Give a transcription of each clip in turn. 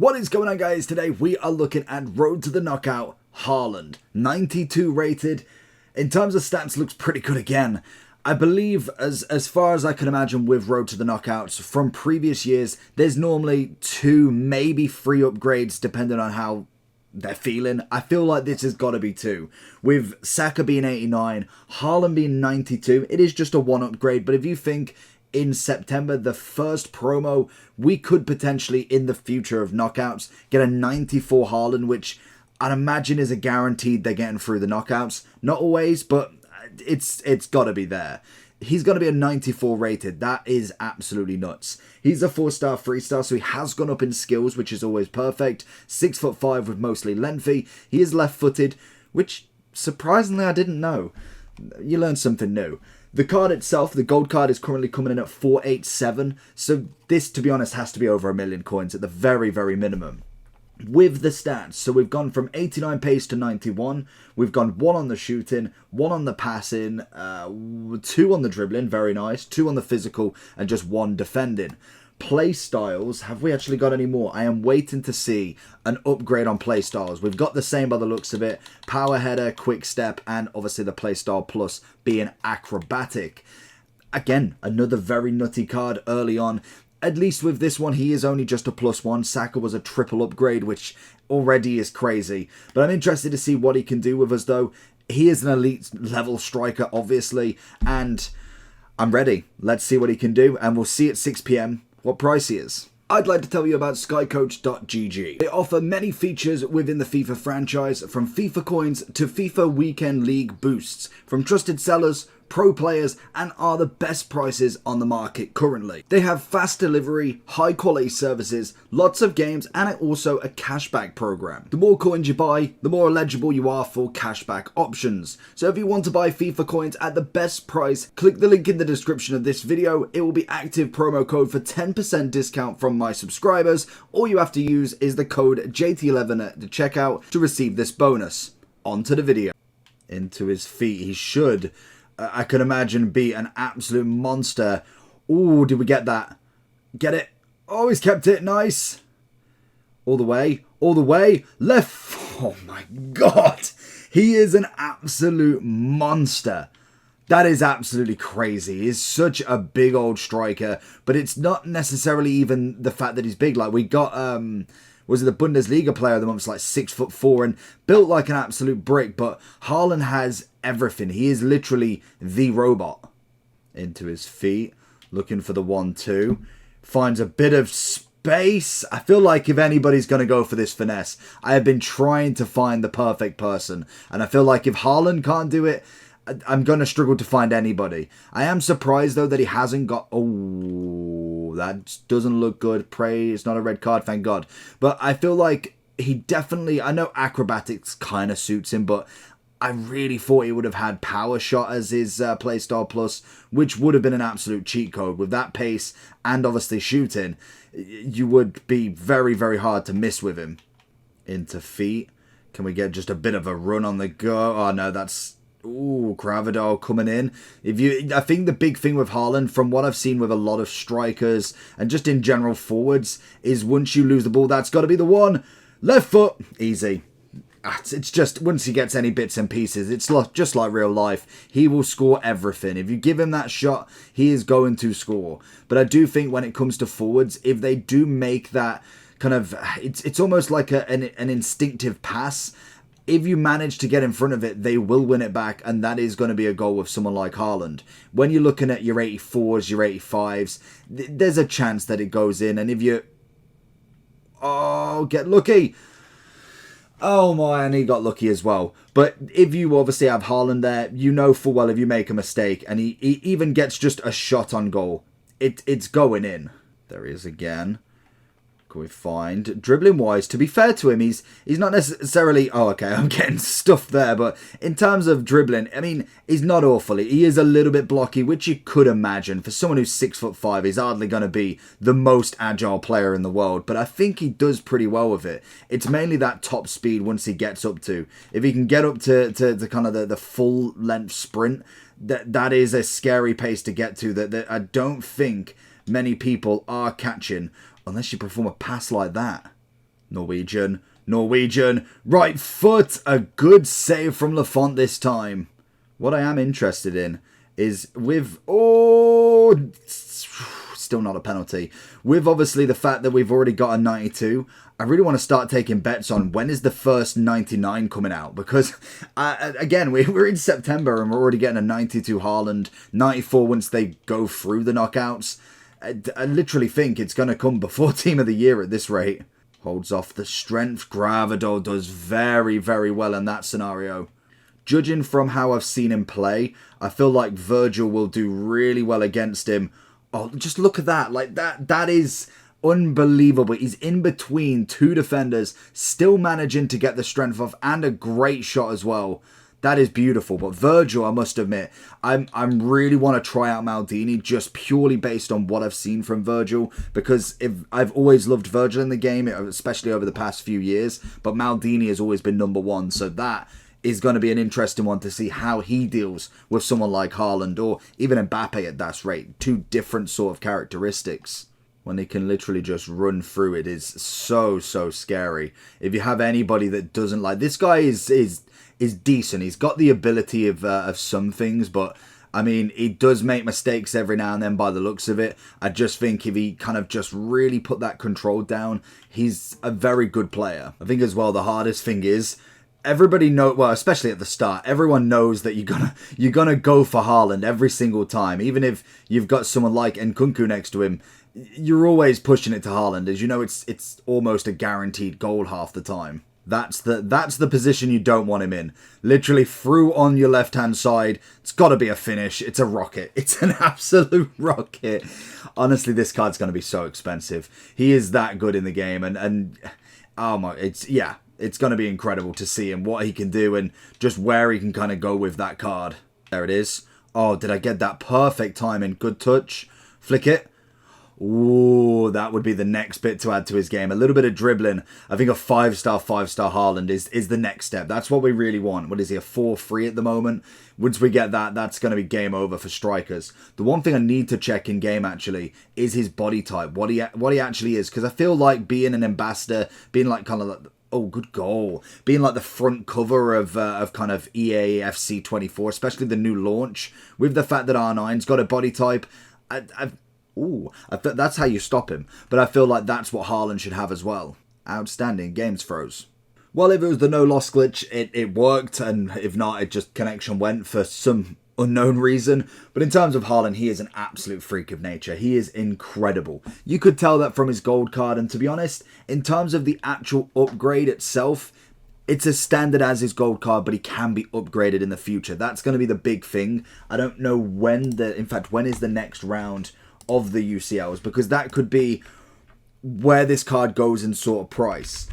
What is going on, guys? Today we are looking at Road to the Knockout Haaland, 92 rated. In terms of stats, looks pretty good again. I believe, as far as I can imagine with Road to the Knockouts, from previous years, there's normally 2, maybe 3 upgrades depending on how they're feeling. I feel like this has got to be 2. With Saka being 89, Haaland being 92, it is just a 1 upgrade. But if you think in September, the first promo, we could potentially, in the future of knockouts, get a 94 Haaland, which I'd imagine is a guaranteed they're getting through the knockouts. Not always, but it's got to be there. He's going to be a 94 rated. That is absolutely nuts. He's a 4-star, 3-star, so he has gone up in skills, which is always perfect. 6'5" with mostly lengthy. He is left-footed, which surprisingly I didn't know. You learn something new. The card itself, the gold card, is currently coming in at 487. So this, to be honest, has to be over 1 million coins at the very, very minimum. With the stats, so we've gone from 89 pace to 91. We've gone 1 on the shooting, 1 on the passing, 2 on the dribbling, very nice, 2 on the physical, and just 1 defending. Play styles, have we actually got any more? I am waiting to see an upgrade on play styles. We've got the same by the looks of it. Power header, quick step, and obviously the play style plus being acrobatic. Again, another very nutty card early on. At least with this one, he is only just a +1. Saka was a triple upgrade, which already is crazy. But I'm interested to see what he can do with us, though. He is an elite level striker, obviously, and I'm ready. Let's see what he can do, and we'll see at 6 PM what price he is. I'd like to tell you about skycoach.gg. They offer many features within the FIFA franchise, from FIFA coins to FIFA Weekend League boosts, from trusted sellers, pro players, and are the best prices on the market currently. They have fast delivery, high quality services, lots of games, and also a cashback program. The more coins you buy, the more eligible you are for cashback options. So if you want to buy FIFA coins at the best price, click the link in the description of this video. It will be active promo code for 10% discount from my subscribers. All you have to use is the code JT11 at the checkout to receive this bonus. On to the video. Into his feet, he should, I could imagine, be an absolute monster. Ooh, did we get that? Get it? Oh, he's kept it. Nice. All the way. All the way. Left. Oh, my God. He is an absolute monster. That is absolutely crazy. He's such a big old striker. But it's not necessarily even the fact that he's big. Like, we got, was it the Bundesliga player of the month, like 6'4" and built like an absolute brick. But Haaland has everything. He is literally the robot. Into his feet, looking for the 1-2. Finds a bit of space. I feel like if anybody's going to go for this finesse, I have been trying to find the perfect person. And I feel like if Haaland can't do it, I'm going to struggle to find anybody. I am surprised, though, that he hasn't got... Oh, that doesn't look good. Pray it's not a red card, thank God. But I feel like he definitely... I know acrobatics kind of suits him, but I really thought he would have had power shot as his playstyle plus, which would have been an absolute cheat code. With that pace and obviously shooting, you would be very, very hard to miss with him. Into feet. Can we get just a bit of a run on the go? Oh, no, that's... Ooh, Gravador coming in. I think the big thing with Haaland, from what I've seen with a lot of strikers and just in general forwards, is once you lose the ball, that's got to be the one. Left foot. Easy. It's just, once he gets any bits and pieces, it's just like real life. He will score everything. If you give him that shot, he is going to score. But I do think when it comes to forwards, if they do make that kind of... It's almost like an instinctive pass. If you manage to get in front of it, they will win it back, and that is going to be a goal with someone like Haaland. When you're looking at your 84s, your 85s, there's a chance that it goes in, and if you... Oh, get lucky! Oh my, and he got lucky as well. But if you obviously have Haaland there, you know full well if you make a mistake, and he even gets just a shot on goal, it's going in. There he is again. We find dribbling wise, to be fair to him, he's not necessarily... Oh, okay, I'm getting stuffed there, but in terms of dribbling, I mean, he's not awful. He is a little bit blocky, which you could imagine. For someone who's 6'5", he's hardly going to be the most agile player in the world, but I think he does pretty well with it. It's mainly that top speed once he gets up to. If he can get up to kind of the full length sprint, that is a scary pace to get to that I don't think many people are catching unless you perform a pass like that. Norwegian, right foot, a good save from Lafont this time. What I am interested in is with, still not a penalty. With obviously the fact that we've already got a 92, I really want to start taking bets on when is the first 99 coming out. Because, again, we're in September and we're already getting a 92 Haaland, 94 once they go through the knockouts. I literally think it's going to come before Team of the Year at this rate. Holds off the strength. Gravado does very, very well in that scenario. Judging from how I've seen him play, I feel like Virgil will do really well against him. Oh, just look at that. Like, that is unbelievable. He's in between two defenders, still managing to get the strength off, and a great shot as well. That is beautiful. But Virgil, I must admit, I really want to try out Maldini just purely based on what I've seen from Virgil, because I've always loved Virgil in the game, especially over the past few years, but Maldini has always been number one. So that is going to be an interesting one to see how he deals with someone like Haaland or even Mbappe at that rate. Two different sort of characteristics. When he can literally just run through it is so scary. If you have anybody that doesn't like... This guy is decent. He's got the ability of some things, but I mean, he does make mistakes every now and then by the looks of it. I just think if he kind of just really put that control down, he's a very good player. I think as well the hardest thing is... Everybody know, well, especially at the start, everyone knows that you're gonna go for Haaland every single time. Even if you've got someone like Nkunku next to him, you're always pushing it to Haaland. As you know, it's almost a guaranteed goal half the time. That's the position you don't want him in. Literally through on your left-hand side. It's got to be a finish. It's a rocket. It's an absolute rocket. Honestly, this card's going to be so expensive. He is that good in the game, and oh my, it's going to be incredible to see him, what he can do, and just where he can kind of go with that card. There it is. Oh, did I get that perfect timing? Good touch. Flick it. Ooh, that would be the next bit to add to his game. A little bit of dribbling. I think a 5-star Haaland is the next step. That's what we really want. What is he, a 4-3 at the moment? Once we get that, that's going to be game over for strikers. The one thing I need to check in game, actually, is his body type. What he actually is. Because I feel like being an ambassador, being like kind of like... Oh, good goal. Being like the front cover of kind of EA FC 24, especially the new launch, with the fact that R9's got a body type, that's how you stop him. But I feel like that's what Haaland should have as well. Outstanding. Games froze. Well, if it was the no-loss glitch, it worked, and if not, it just connection went for some unknown reason. But in terms of Haaland, he is an absolute freak of nature. He is incredible. You could tell that from his gold card, and to be honest, in terms of the actual upgrade itself, it's as standard as his gold card, but he can be upgraded in the future. That's going to be the big thing. I don't know when when is the next round of the UCLs, because that could be where this card goes in sort of price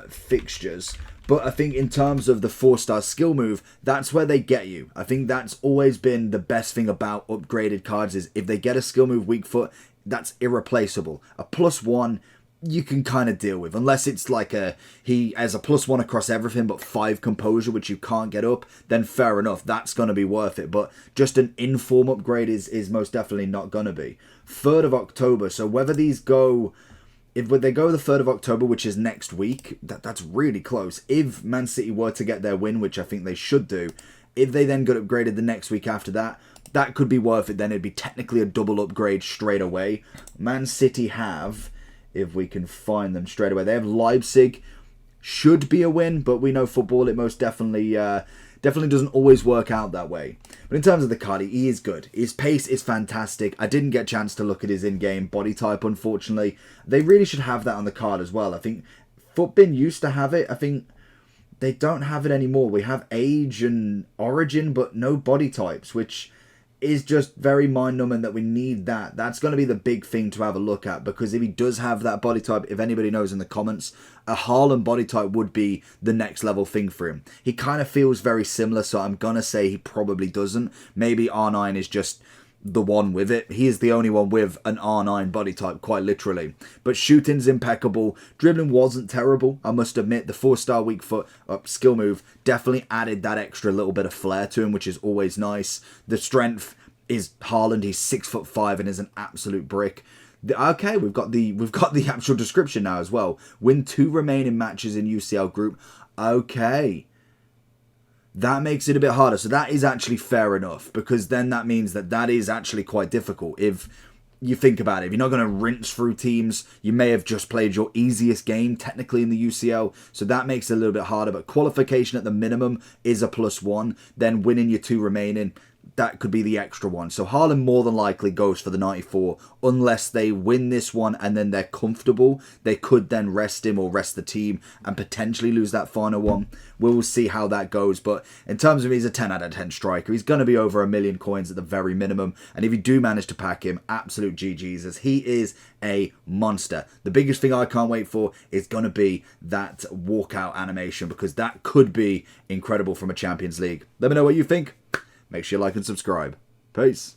fixtures. But I think in terms of the 4-star skill move, that's where they get you. I think that's always been the best thing about upgraded cards, is if they get a skill move weak foot, that's irreplaceable. A +1 you can kind of deal with, unless it's like he has a +1 across everything but 5 composure, which you can't get up, then fair enough, that's going to be worth it. But just an inform upgrade is most definitely not going to be. 3rd of October, so whether these go... If they go the 3rd of October, which is next week, that's really close. If Man City were to get their win, which I think they should do, if they then got upgraded the next week after that, that could be worth it. Then it'd be technically a double upgrade straight away. Man City have, if we can find them straight away, they have Leipzig. Should be a win, but we know football, it most definitely doesn't always work out that way. But in terms of the card, he is good. His pace is fantastic. I didn't get a chance to look at his in-game body type, unfortunately. They really should have that on the card as well. I think Footbin used to have it. I think they don't have it anymore. We have age and origin, but no body types, which is just very mind-numbing that we need that. That's going to be the big thing to have a look at, because if he does have that body type, if anybody knows in the comments, a Haaland body type would be the next level thing for him. He kind of feels very similar, so I'm going to say he probably doesn't. Maybe R9 is just the one with it. He is the only one with an R9 body type, quite literally. But shooting's impeccable. Dribbling wasn't terrible, I must admit. The 4-star weak foot skill move definitely added that extra little bit of flair to him, which is always nice. The strength is Haaland. He's 6'5" and is an absolute brick. Okay, we've got the actual description now as well. Win 2 remaining matches in UCL group. Okay. That makes it a bit harder. So that is actually fair enough, because then that means that is actually quite difficult. If you think about it, if you're not going to rinse through teams, you may have just played your easiest game technically in the UCL. So that makes it a little bit harder. But qualification at the minimum is a +1. Then winning your 2 remaining, that could be the extra one. So Haaland more than likely goes for the 94, unless they win this one and then they're comfortable. They could then rest him or rest the team and potentially lose that final one. We'll see how that goes. But in terms of, he's a 10 out of 10 striker. He's going to be over 1 million coins at the very minimum. And if you do manage to pack him, absolute GG's, as he is a monster. The biggest thing I can't wait for is going to be that walkout animation, because that could be incredible from a Champions League. Let me know what you think. Make sure you like and subscribe. Peace.